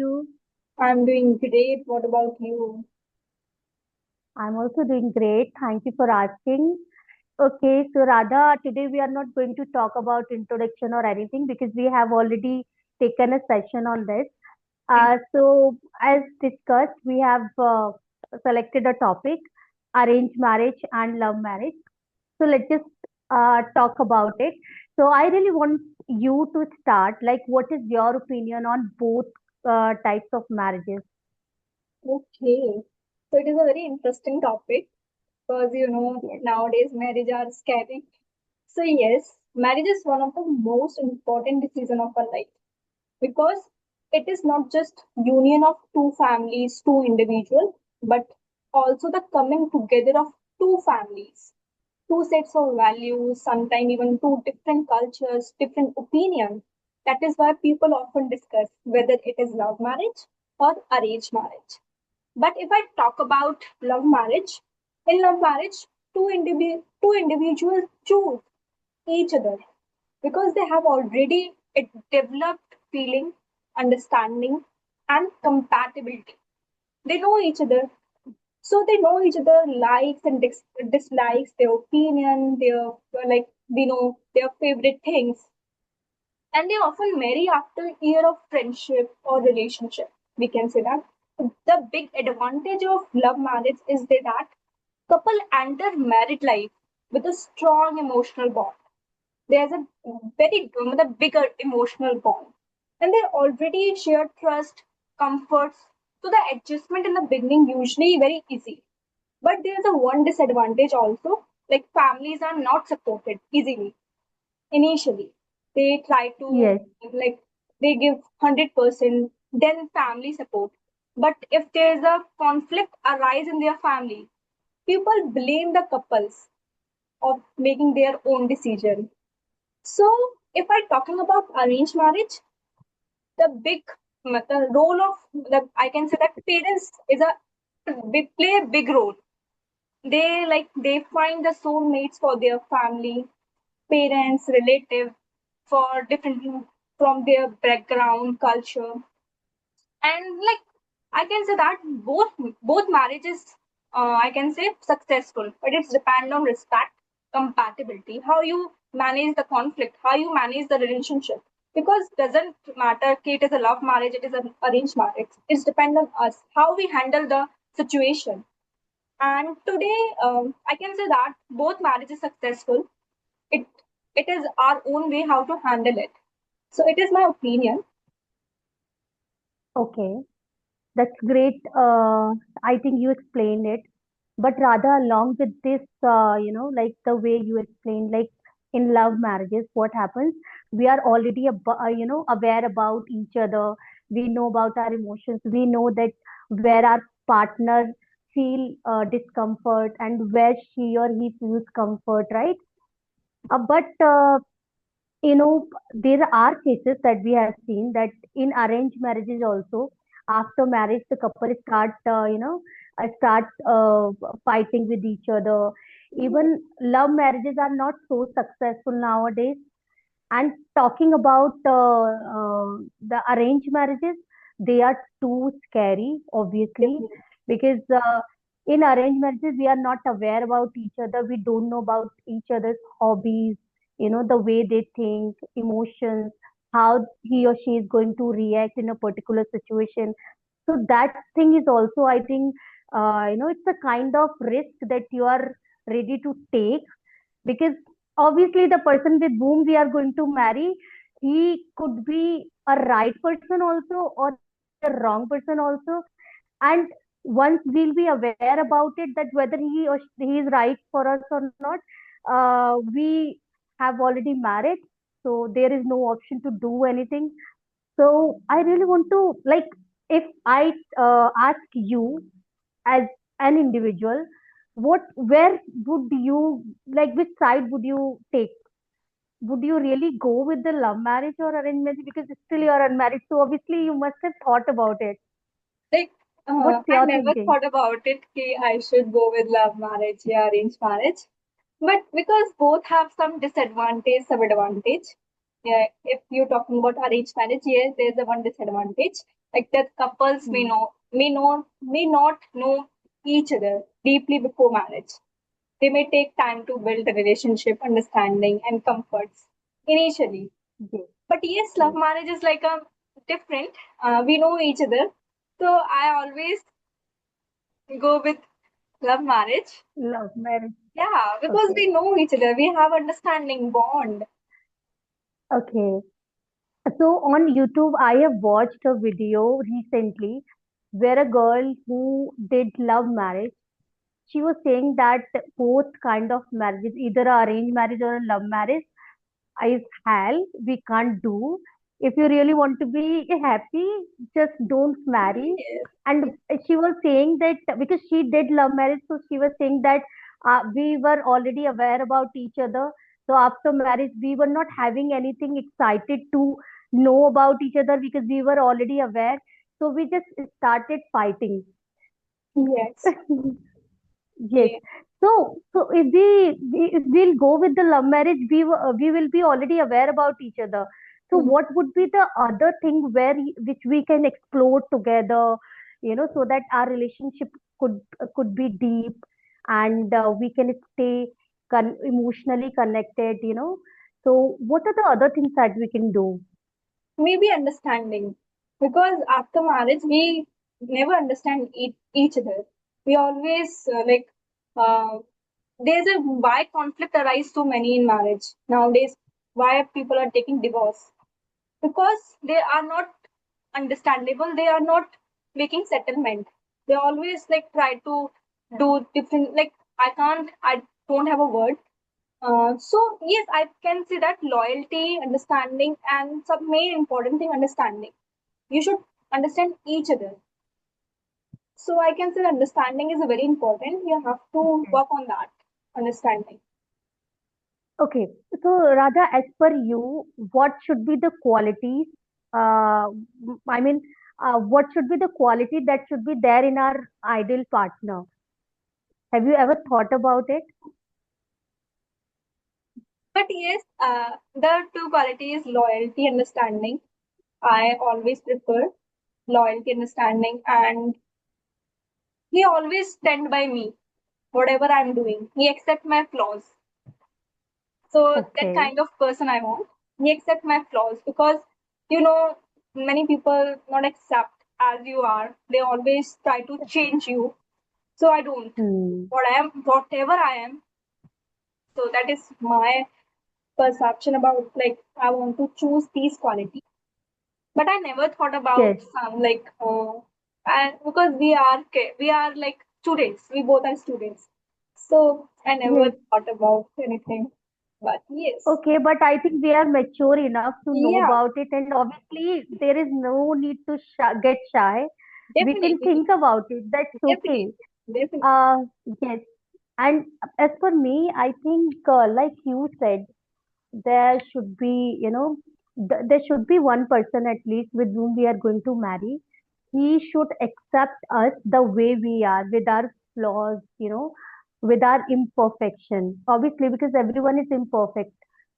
you? I'm doing great. What about you? I'm also doing great. Thank you for asking. Okay, so Radha, today we are not going to talk about introduction or anything because we have already taken a session on this. So, as discussed, we have selected a topic, arranged marriage and love marriage. So, let's just talk about it. So, I really want you to start. Like, what is your opinion on both types of marriages? Okay. So it is a very interesting topic because Yes. nowadays marriage are scary. So yes, marriage is one of the most important decision of our life because it is not just union of two families, two individuals, but also the coming together of two families, two sets of values, sometimes even two different cultures, different opinions. That is why people often discuss whether it is love marriage or arranged marriage. But if I talk about love marriage, in love marriage, two individuals choose each other because they have already a developed feeling, understanding, and compatibility. They know each other, so they know each other likes and dislikes, their opinion, their like we know their favorite things, and they often marry after a year of friendship or relationship. We can say that the big advantage of love marriage is that couple enter married life with a strong emotional bond. There's a the bigger emotional bond, and they already share trust, comforts. So the adjustment in the beginning usually very easy. But there's a one disadvantage also, like families are not supported easily initially. They try to Yes. like they give 100%, then family support. But if there's a conflict arise in their family, people blame the couples of making their own decision. So if I talking about arranged marriage, the big the role of the I can say that parents is a big play a big role. They find the soulmates for their family, parents, relative, for different from their background, culture, and I can say that both marriages, I can say successful, but it's depend on respect, compatibility, how you manage the conflict, how you manage the relationship. Because doesn't matter okay, it is a love marriage, it is an arranged marriage, it's depend on us how we handle the situation. And today, I can say that both marriages successful. It it is our own way how to handle it. So it is my opinion. Okay. That's great. I think you explained it. But rather, along with this, like the way you explained, like in love marriages, what happens? We are already, aware about each other. We know about our emotions. We know that where our partner feel discomfort and where she or he feels comfort, right? But there are cases that we have seen that in arranged marriages also, after marriage, the couple start fighting with each other. Even love marriages are not so successful nowadays. And talking about the arranged marriages, they are too scary, obviously, because in arranged marriages, we are not aware about each other. We don't know about each other's hobbies, the way they think, emotions, how he or she is going to react in a particular situation. So that thing is also, I think, it's a kind of risk that you are ready to take because obviously the person with whom we are going to marry, he could be a right person also or a wrong person also. And once we'll be aware about it that whether he is right for us or not, we have already married, so there is no option to do anything. So I really want to, like, if I ask you as an individual, where would you, like, which side would you take? Would you really go with the love marriage or arranged marriage? Because still you are unmarried, so obviously you must have thought about it. Like, What's I your never thinking? thought about it कि I should go with love marriage or arranged marriage. But because both have some disadvantage, some advantage. Yeah, if you're talking about arranged marriage, yes, there's a one disadvantage. Like that couples Mm. may not know each other deeply before marriage. They may take time to build a relationship, understanding, and comforts initially. Yes, But yes, love yes. marriage is like a different. We know each other, so I always go with love marriage. Love marriage. Yeah, because Okay. we know each other, we have understanding bond. Okay. So on YouTube, I have watched a video recently where a girl who did love marriage, she was saying that both kind of marriages, either a arranged marriage or a love marriage, is hell. We can't do. If you really want to be happy, just don't marry. Yes, And she was saying that because she did love marriage, so she was saying that we were already aware about each other. So after marriage, we were not having anything excited to know about each other because we were already aware. So we just started fighting. yes, Yes. yeah. So if if we'll go with the love marriage, we will be already aware about each other. So Mhm. what would be the other thing which we can explore together, so that our relationship could be deep and we can stay emotionally connected. So what are the other things that we can do? Maybe understanding, because after marriage we never understand each other. We always uh, there's a why conflict arise so many in marriage nowadays. Why people are taking divorce? Because they are not understandable, they are not making settlement. They always like try to do different, like I don't have a word. So yes, I can say that loyalty, understanding, and some main important thing, understanding. You should understand each other. So I can say that understanding is a very important. You have to work on that understanding. Okay, so Radha, as per you, what should be the qualities? Uh, I mean, what should be the quality that should be there in our ideal partner? Have you ever thought about it? But yes, the two qualities, loyalty, understanding. I always prefer loyalty, understanding, and he always stand by me, whatever I'm doing. He accept my flaws. So that Okay. kind of person I want. He accept my flaws, because you know many people not accept as you are. They always try to change you. So I don't. Hmm. Whatever I am. So that is my perception about, like, I want to choose these qualities. But I never thought about Yes. some like and because we are like students. We both are students. So I never Yes. thought about anything. But yes. Okay, but I think we are mature enough to know Yeah, about it, and obviously there is no need to get shy. We can definitely. think about it. That's Definitely. okay. Definitely. Uh, yes. And as for me, I think, like you said, there should be, there should be one person at least with whom we are going to marry. He should accept us the way we are, with our flaws, with our imperfection. Obviously, because everyone is imperfect.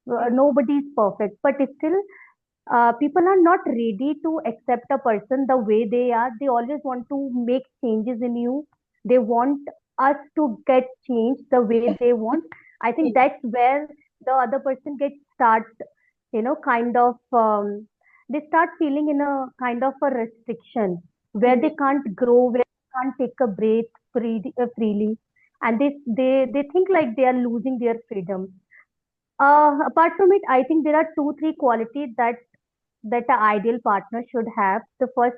Nobody is perfect, but still, people are not ready to accept a person the way they are. They always want to make changes in you. They want us to get changed the way they want. I think Yeah. that's where the other person gets start, kind of, they start feeling in a kind of a restriction where they Yeah. can't grow, where they can't take a breath freely, and they think like they are losing their freedom. Apart from it, I think there are two, three qualities that an ideal partner should have. The first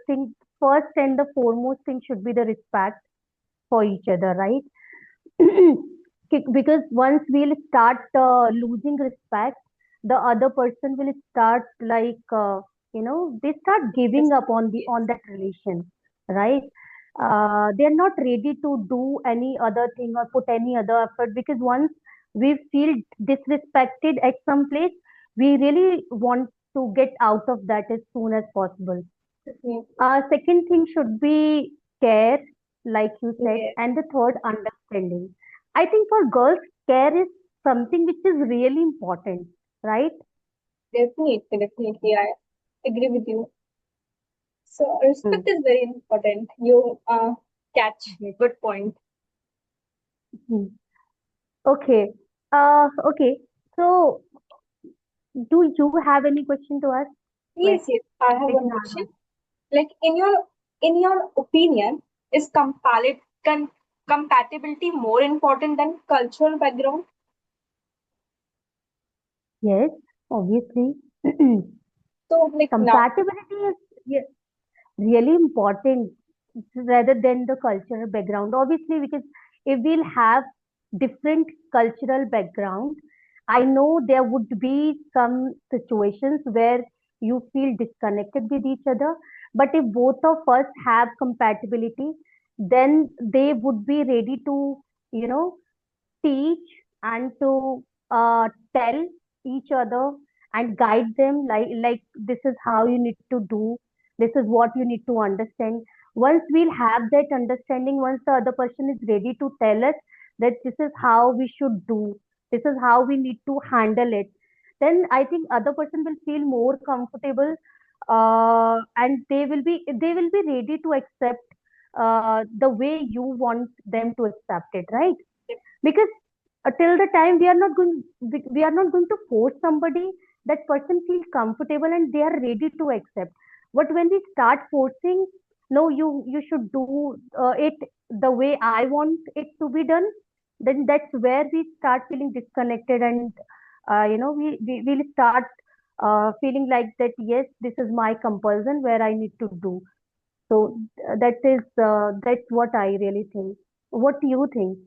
and the foremost thing should be the respect for each other, right? Because once we'll start losing respect, the other person will start like, they start giving up on the Yes. on that relation, right? They're not ready to do any other thing or put any other effort, because once we feel disrespected at some place, we really want to get out of that as soon as possible. Second thing should be care, like you said, Yes. and the third, understanding. I think for girls, care is something which is really important, right? Definitely. Definitely. I agree with you. So Hmm. respect is very important. You catch Yes. good point. Hmm. Okay. Okay. So, do you have any question to ask? Like, Yes, yes. I have we one can question. ask. Like in your opinion, is compatibility more important than cultural background? Yes, obviously. So like now, Compatibility is really important rather than the cultural background. Obviously, because if we'll have different cultural background, I know there would be some situations where you feel disconnected with each other. But if both of us have compatibility, then they would be ready to, you know, teach and to tell each other and guide them like this is how you need to do, this is what you need to understand. Once we'll have that understanding, once the other person is ready to tell us that this is how we should do, this is how we need to handle it, then I think other person will feel more comfortable, and they will be ready to accept the way you want them to accept it, right? Because till the time we are not going to force somebody, that person feels comfortable and they are ready to accept. But when we start forcing, no, you should do it the way I want it to be done, then that's where we start feeling disconnected, and we will start feeling like that, yes, this is my compulsion where I need to do. So that's what I really think. What do you think?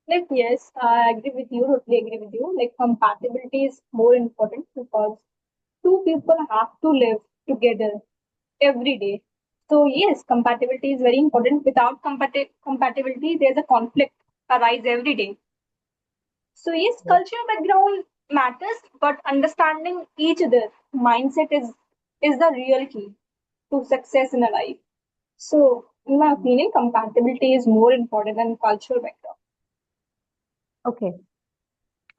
like yes, I agree with you. Totally agree with you. Like compatibility is more important because two people have to live together every day. So yes, compatibility is very important. Without compatibility, there's a conflict arise every day. So yes, cultural background matters, but understanding each other mindset is the real key to success in a life. So in my opinion, compatibility is more important than cultural background. Okay.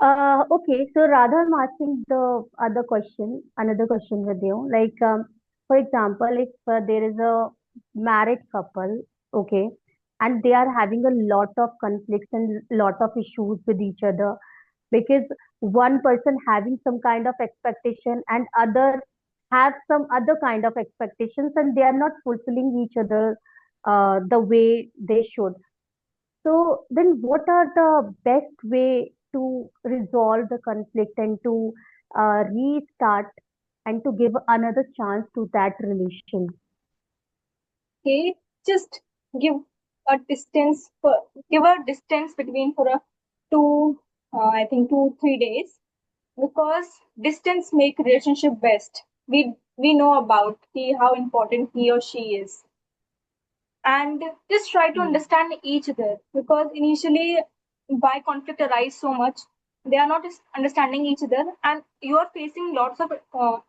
Okay, so rather I'm asking the other question, another question with you. Like, for example, if there is a married couple, okay, and they are having a lot of conflicts and lot of issues with each other, because one person having some kind of expectation and other have some other kind of expectations, and they are not fulfilling each other the way they should. So then what are the best way to resolve the conflict and to restart and to give another chance to that relation? Okay, just give a distance for give a distance between for a two I think 2 3 days because distance make relationship best. We know about how important he or she is, and just try to Hmm. understand each other because initially why conflict arise so much, they are not understanding each other and you are facing lots of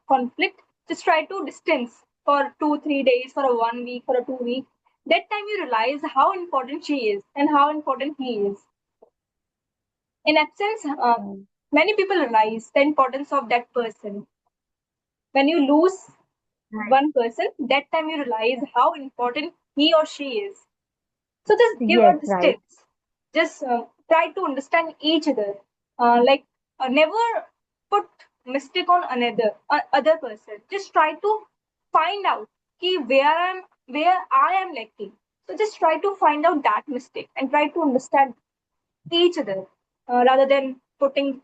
conflict. Just try to distance for 2 3 days, for a 1 week, for a 2 week. That time you realize how important she is and how important he is. In absence, Hmm. many people realize the importance of that person. When you lose Right. one person, that time you realize how important he or she is. So just give Yes, a right. distance. Just try to understand each other. Never put mistake on other person. Just try to find out where I am lacking. So just try to find out that mistake and try to understand each other rather than putting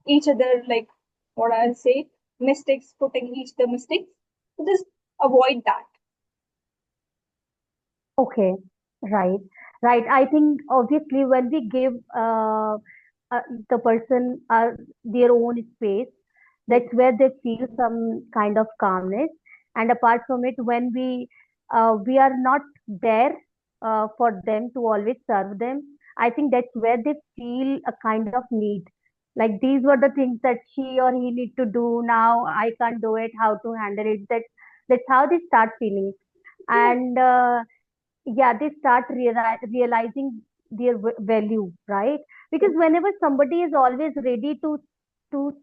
each other like what I'll say mistakes, putting each the mistakes. So just avoid that. Okay, right, right. I think obviously when we give the person their own space, that's where they feel some kind of calmness. And apart from it, when we are not there for them to always serve them, I think that's where they feel a kind of need. Like these were the things that she or he need to do. Now I can't do it. How to handle it? That's how they start feeling. And yeah, they start realizing their value, right? Because whenever somebody is always ready to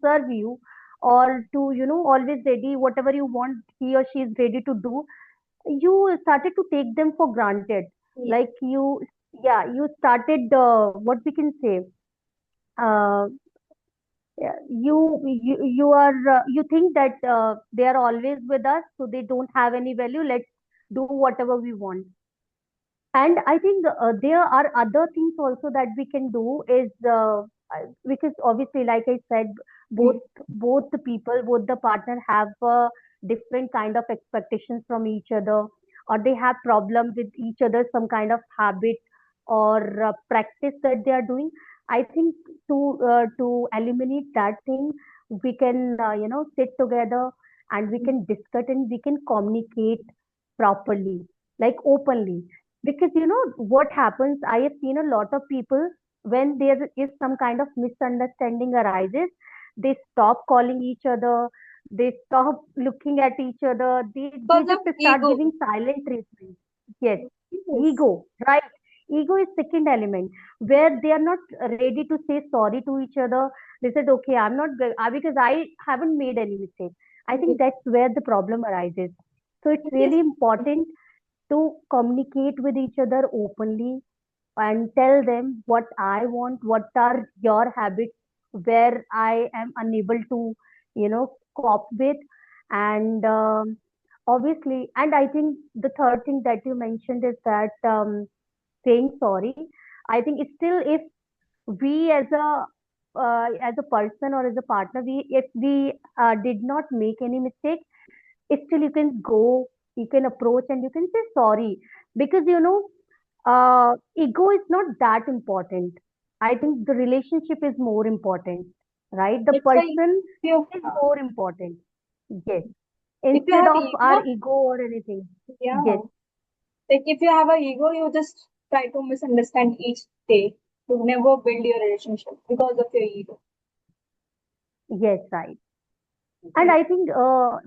serve you, or to always ready, whatever you want he or she is ready to do, you started to take them for granted. Yeah. Like you, yeah, you started, what we can say, uh, yeah, you are, you think that they are always with us, so they don't have any value. Let's do whatever we want. And I think there are other things also that we can do is, because obviously, like I said, both Mm. both the people, both the partner have different kind of expectations from each other, or they have problems with each other, some kind of habit or practice that they are doing. I think to eliminate that thing, we can sit together and we can discuss and we can communicate properly, like openly. Because what happens, I have seen a lot of people, when there is some kind of misunderstanding arises, they stop calling each other, they stop looking at each other, they Because of just start ego. giving silent treatment. Yes, Yes. ego, right? Ego is second element, where they are not ready to say sorry to each other. They said, okay, I'm not because I haven't made any mistake. I think Yes. that's where the problem arises. So it's Yes. really important to communicate with each other openly and tell them what I want, what are your habits where I am unable to, cope with. And obviously, and I think the third thing that you mentioned is that saying sorry. I think it's still, if we as a person or as a partner, we if we did not make any mistake, still you can go, you can approach and you can say sorry. Because ego is not that important. I think the relationship is more important, right? The That's why person you, is more important. Yes, if you instead have of our ego, ego or anything. yeah. Yes, Like if you have a ego, you just try to misunderstand each day. You never build your relationship because of your ego. yes, right. And Okay. I think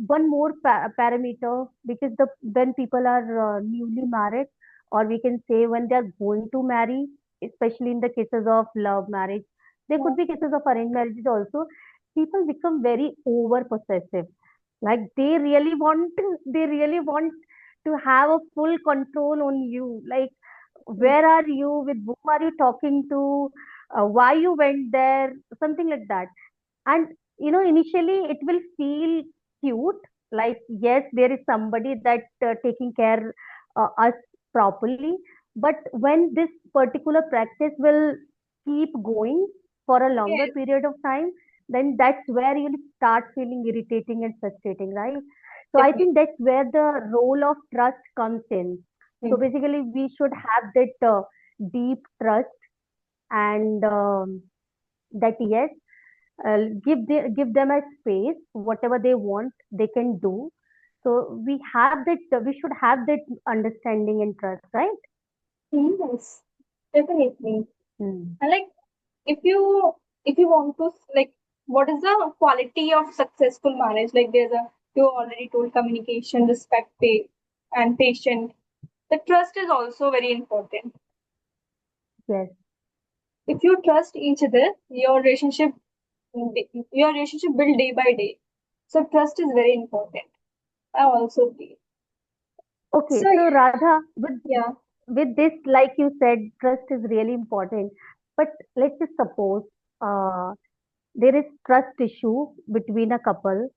one more parameter, because the when people are newly married, or we can say when they are going to marry, especially in the cases of love marriage, there Yeah. could be cases of arranged marriages also. People become very over possessive. Like they really want to have a full control on you. Like, Mm. where are you? With whom are you talking to? Why you went there? Something like that. And initially it will feel cute, like yes, there is somebody that taking care us properly. But when this particular practice will keep going for a longer Yes. period of time, then that's where you'll start feeling irritating and frustrating, right? So I Definitely. think that's where the role of trust comes in. So Mm. basically we should have that deep trust, and that yes, give them a space, whatever they want they can do. So we should have that understanding and trust, right? Yes. Definitely. Hmm. And like if you want to like what is the quality of successful marriage? Like there's a you already told communication, respect, pay, and patient. The trust is also very important. Yes, If you trust each other, your relationship build day by day. So trust is very important. I also feel. okay, So so Radha, yeah, with this, like you said, trust is really important. But let's just suppose uh, there is trust issue between a couple,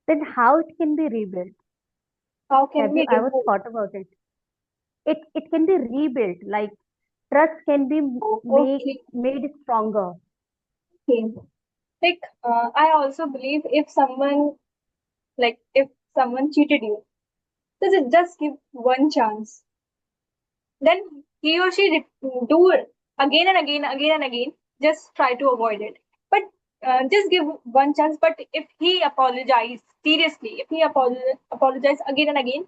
then how it can be rebuilt? how can Have you we ever remove? thought about it? It can be rebuilt, like trust can be Oh, make okay, made stronger. okay. Like I also believe if someone cheated you, just give one chance. Then he or she do it again and again, again and again. Just try to avoid it. But just give one chance. But if he apologize seriously, if he apologize again and again,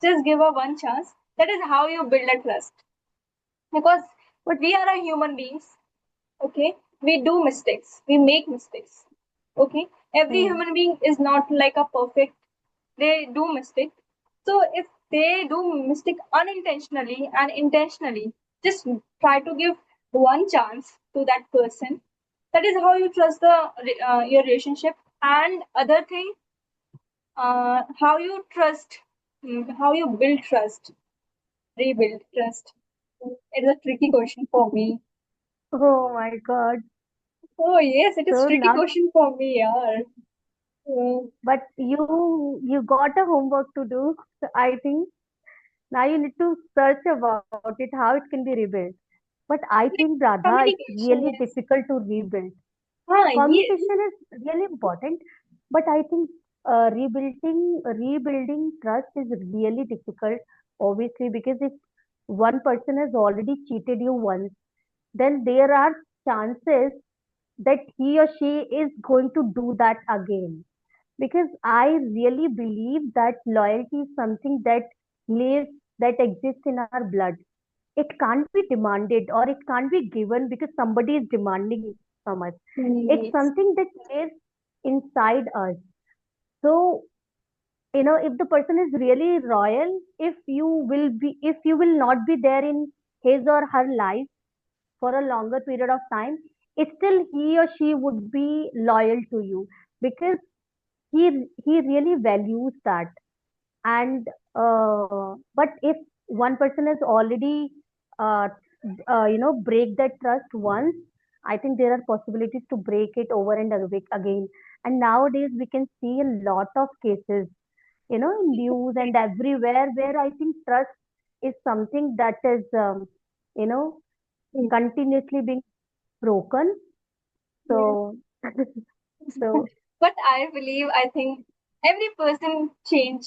just give her one chance. That is how you build a trust. Because But we are a human beings. Okay, we do mistakes. We make mistakes. Okay, every hmm, human being is not like a perfect. They do mistake. So if they do mistake unintentionally and intentionally, just try to give one chance to that person. That is how you trust your relationship. And other thing, how you trust. How you build trust, rebuild trust. It is a tricky question for me. Oh my God. Oh yes, it is So tricky now, question for me, yaar. Mm, but you got a homework to do. So I think now you need to search about it, how it can be rebuilt. But I think, like Radha, it's really communication, yes. difficult to rebuild. Yes. Communication is really important, but I think rebuilding trust is really difficult, obviously, because if one person has already cheated you once, then there are chances that he or she is going to do that again. Because I really believe that loyalty is something that lives, that exists in our blood. It can't be demanded or it can't be given because somebody is demanding it from us. It's Yes. something that lives inside us. So, if the person is really royal, if you will not be there in his or her life for a longer period of time, it's still he or she would be loyal to you because he really values that. And but if one person has already uh, break that trust once, I think there are possibilities to break it over and again. And nowadays we can see a lot of cases, in news and everywhere, where I think trust is something that is you know continuously being broken. Yes. So so But I think every person change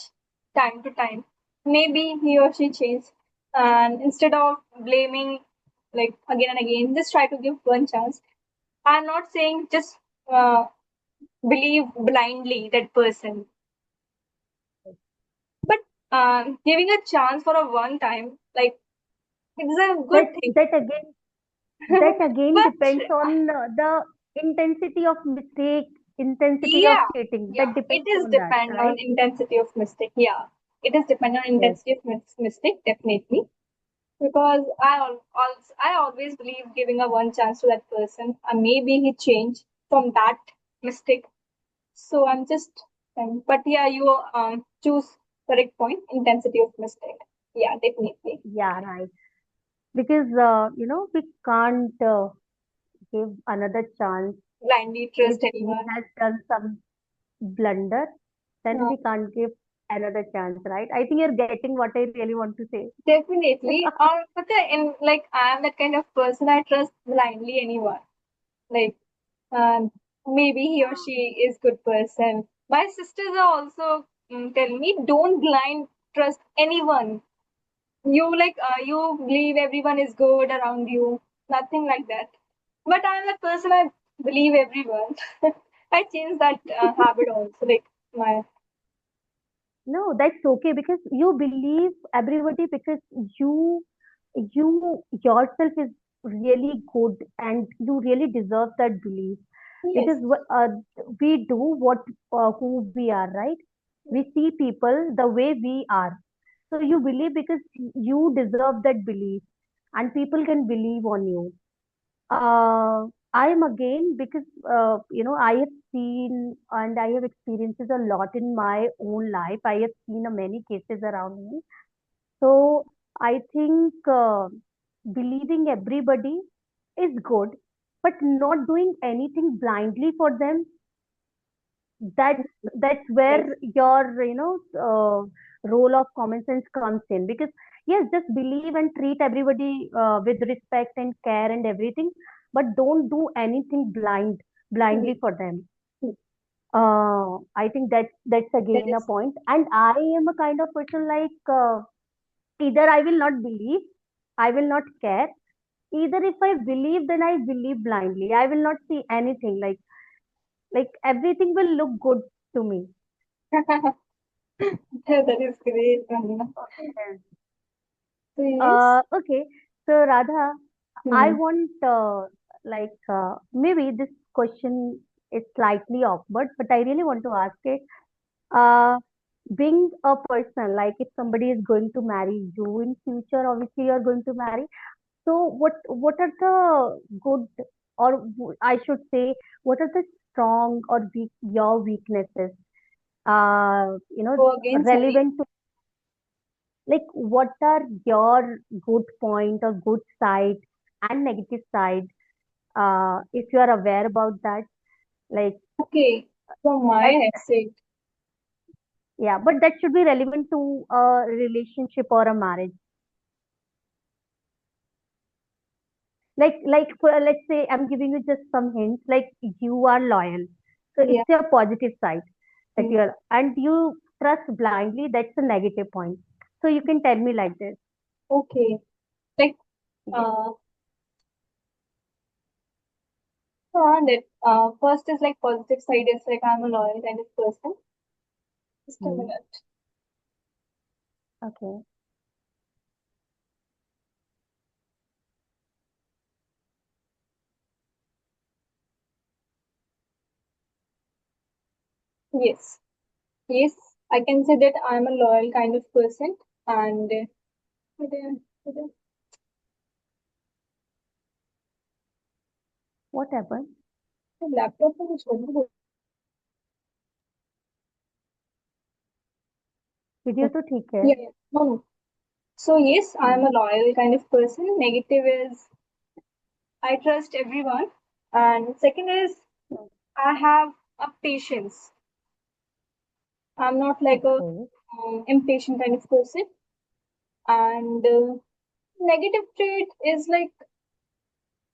time to time. Maybe he or she change, and instead of blaming like again and again, just try to give one chance. I'm not saying just uh, believe blindly that person, but giving a chance for a one time, like it's a that good thing. that again that again But depends on the intensity of mistake, intensity of yeah, cheating. yeah, That it depends is on that, depend on right? intensity of mistake. Yeah, it is depend on Yes. intensity of mistake definitely. Because I always believe giving a one chance to that person, and maybe he changed from that mistake. So I'm just, but yeah, you choose correct point, intensity of mistake. Yeah, definitely. Yeah, right. Because we can't give another chance. Blindly If trust he anyone. has done some blunder, then Uh, we can't give another chance, right? I think you're getting what I really want to say. Definitely. Or but in like I am that kind of person. I trust blindly anyone. Like um, maybe he or she is good person. My sisters are also tell me don't blind trust anyone. You believe everyone is good around you, nothing like that. But I'm that person. I believe everyone. I changed that habit also. Like my No, that's okay because you believe everybody because you you yourself is really good and you really deserve that belief because yes. we do what who we are, right? We see people the way we are, so you believe because you deserve that belief and people can believe on you. I am again because I have seen and I have experiences a lot in my own life. I have seen many cases around me. So I think believing everybody is good, but not doing anything blindly for them. That's Yes. where your role of common sense comes in. Because yes, just believe and treat everybody with respect and care and everything, but don't do anything blindly for them. I think that's That again a is point. And I am a kind of person like either I will not believe, I will not care. Either if I believe, then I believe blindly. I will not see anything like everything will look good to me. that is great, Vanna. Okay. So yes. Okay. So Radha, I Hmm. want maybe this question is slightly awkward, but I really want to ask it. Uh, Being a person, like if somebody is going to marry you in future, obviously you're going to marry. So what are the good, or I should say, what are the strong or weak your weaknesses? Go again, sorry. Relevant Like, what are your good point or good side and negative side? If you are aware about that, like, Okay, from my that, exit, yeah, but that should be relevant to a relationship or a marriage. Like for, let's say I'm giving you just some hints. Like, you are loyal, so yeah, it's your positive side that mm, you're, and you trust blindly. That's a negative point. So you can tell me like this. okay. Like, Yes. uh, that first is like positive side is like I'm a loyal kind of person. Just a Hmm. minute. Okay. Yes, yes, I can say that I'm a loyal kind of person, and uh, What happened? laptop में कुछ हो video तो ठीक है. yeah, yeah. No, no. So yes, I'm Hmm. a loyal kind of person. Negative is I trust everyone, and second is Hmm. I have a patience. I'm not like a Okay. impatient kind of person. And negative trait is like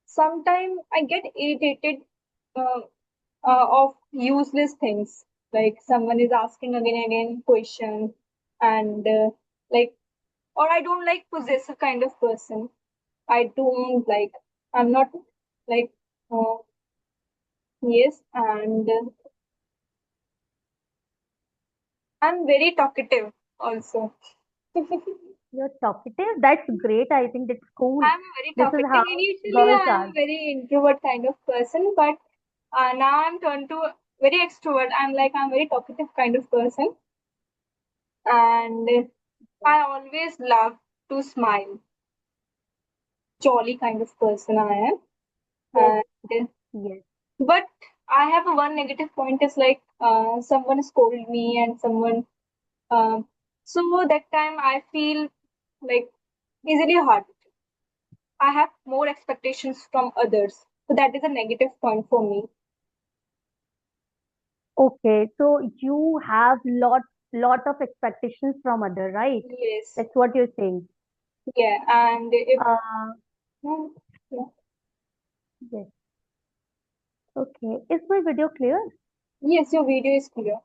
sometimes I get irritated uh, of useless things. Like someone is asking again and again question, and like or I don't like possessive kind of person. I don't like. I'm not like uh, yes, and I'm very talkative also. You're talkative. That's great. I think that's cool. I'm very This is talkative. how Initially, girls I'm are. very introvert kind of person, but now I'm turned to very extrovert. I'm very talkative kind of person, and I always love to smile. Jolly kind of person I am, Yes. and Yes. but I have a one negative point is like someone scolded me and someone so that time I feel like easily hurt. I have more expectations from others. So that is a negative point for me. Okay. So you have lot of expectations from other, right? Yes. That's what you're saying. Yeah. And if Uh, hmm, yeah. yes. Okay. Is my video clear? Yes, your video is clear.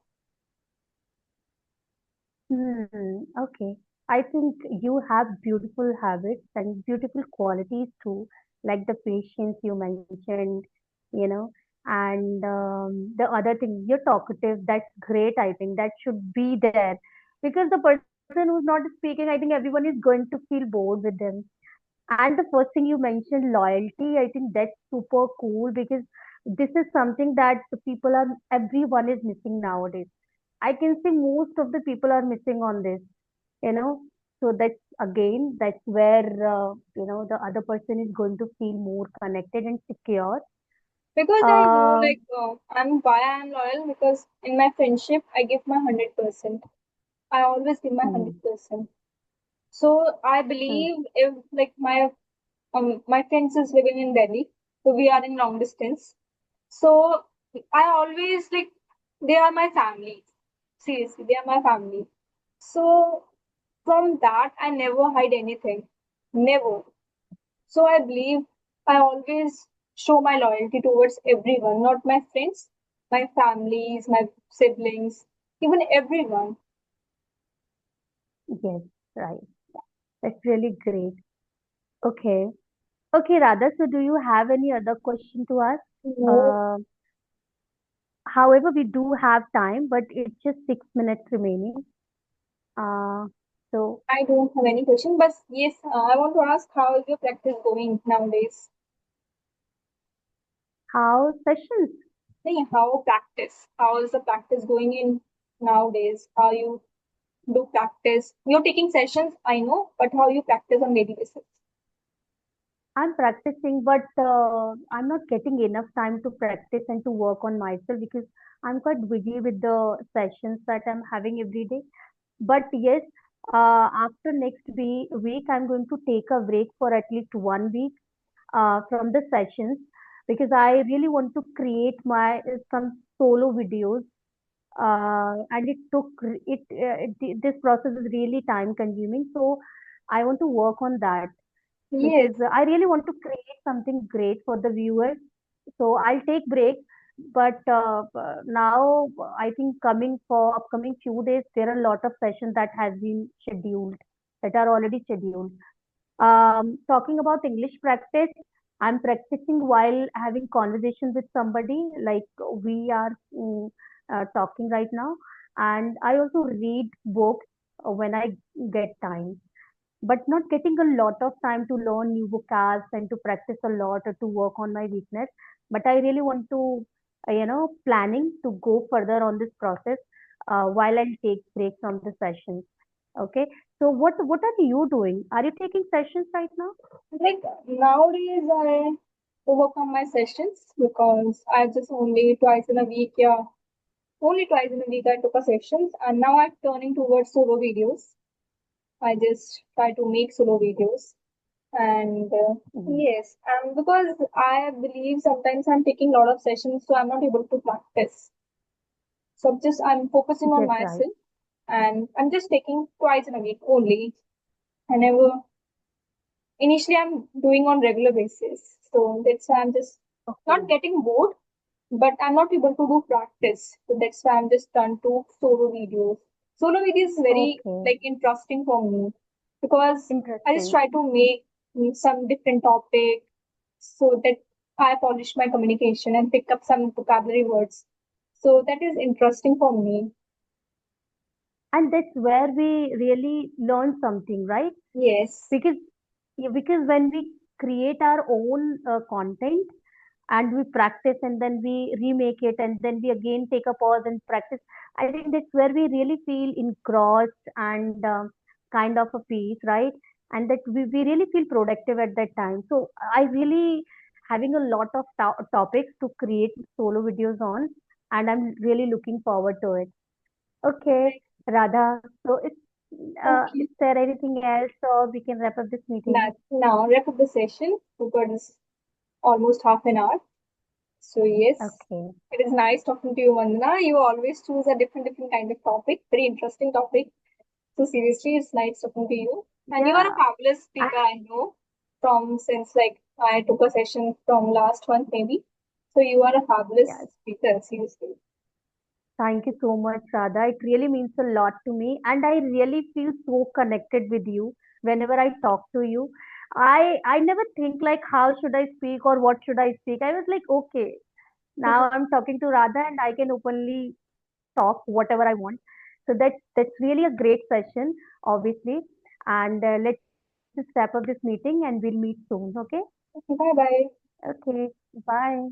Okay. I think you have beautiful habits and beautiful qualities too, like the patience you mentioned, you know, and the other thing, you're talkative. That's great. I think that should be there because the person who's not speaking, I think everyone is going to feel bored with them. And the first thing you mentioned, loyalty, I think that's super cool because this is something that the people are, everyone is missing nowadays. I can see most of the people are missing on this, you know. So that's again, that's where, the other person is going to feel more connected and secure. Because I know Uh, like I'm why I'm loyal because in my friendship I give my 100%. I always give my hmm, 100%. So I hmm, believe if like my friends is living in Delhi, so we are in long distance. So I always like they are my family. Seriously, they are my family. So from that I never hide anything. Never. So I believe I always show my loyalty towards everyone, not my friends, my families, my siblings, even everyone. yes, right. That's really great. Okay. Okay, Radha, so do you have any other question to ask? No, Uh, However, we do have time, but it's just 6 minutes remaining. Uh, so I don't have any question, but yes, I want to ask how is your practice going nowadays? how sessions? Hey, how practice? How is the practice going in nowadays? How you do practice? You're taking sessions, I know, but how you practice on daily basis? I'm practicing, but I'm not getting enough time to practice and to work on myself because I'm quite busy with the sessions that I'm having every day. But yes, After next week, I'm going to take a break for at least 1 week from the sessions because I really want to create my some solo videos. And it took this process is really time consuming. So I want to work on that Yes, because I really want to create something great for the viewers. So I'll take break, but now I think coming for upcoming few days, there are a lot of sessions that has been scheduled that are already scheduled. Talking about English practice, I'm practicing while having conversation with somebody like we are talking right now, and I also read books when I get time, but not getting a lot of time to learn new vocabs and to practice a lot or to work on my weakness. But I really want to, planning to go further on this process while I take breaks from the sessions. Okay. So what are you doing? Are you taking sessions right now? like nowadays I overcome my sessions because I just only twice in a week, yeah, only twice in a week I took a sessions, and now I'm turning towards solo videos. I just try to make solo videos, and Mhm. yes, and because I believe sometimes I'm taking a lot of sessions, so I'm not able to practice. So I'm focusing on That's right. myself, and I'm just taking twice in a week only. I never initially I'm doing on regular basis, so that's why I'm just not Okay. getting bored, but I'm not able to do practice. So that's why I'm just turned to solo videos. Solo videos is very Okay. like interesting for me because I just Interesting. try to make some different topic so that I polish my communication and pick up some vocabulary words. So that is interesting for me. And that's where we really learn something, right? Yes. Because yeah, because when we create our own content and we practice and then we remake it and then we again take a pause and practice, I think that's where we really feel engrossed and kind of a peace, right? And that we really feel productive at that time. So I really having a lot of topics to create solo videos on, and I'm really looking forward to it. Okay, Like, Radha. So is okay. there anything else, or we can wrap up this meeting? Now wrap up the session because it's almost half an hour. So yes, Okay. it is nice talking to you, Vandana. You always choose a different kind of topic, very interesting topic. So seriously, it's nice talking to you. And you are a Yeah. fabulous I, speaker, I know, from since like I took a session from last month maybe. So you are a fabulous yes. speaker, seriously. Thank you so much, Radha. It really means a lot to me, and I really feel so connected with you whenever I talk to you. I never think like how should I speak or what should I speak. I was like, okay, now I'm talking to Radha, and I can openly talk whatever I want. So that's really a great session, obviously. And let's just wrap up this meeting, and we'll meet soon. Okay. Bye bye. Okay. Bye.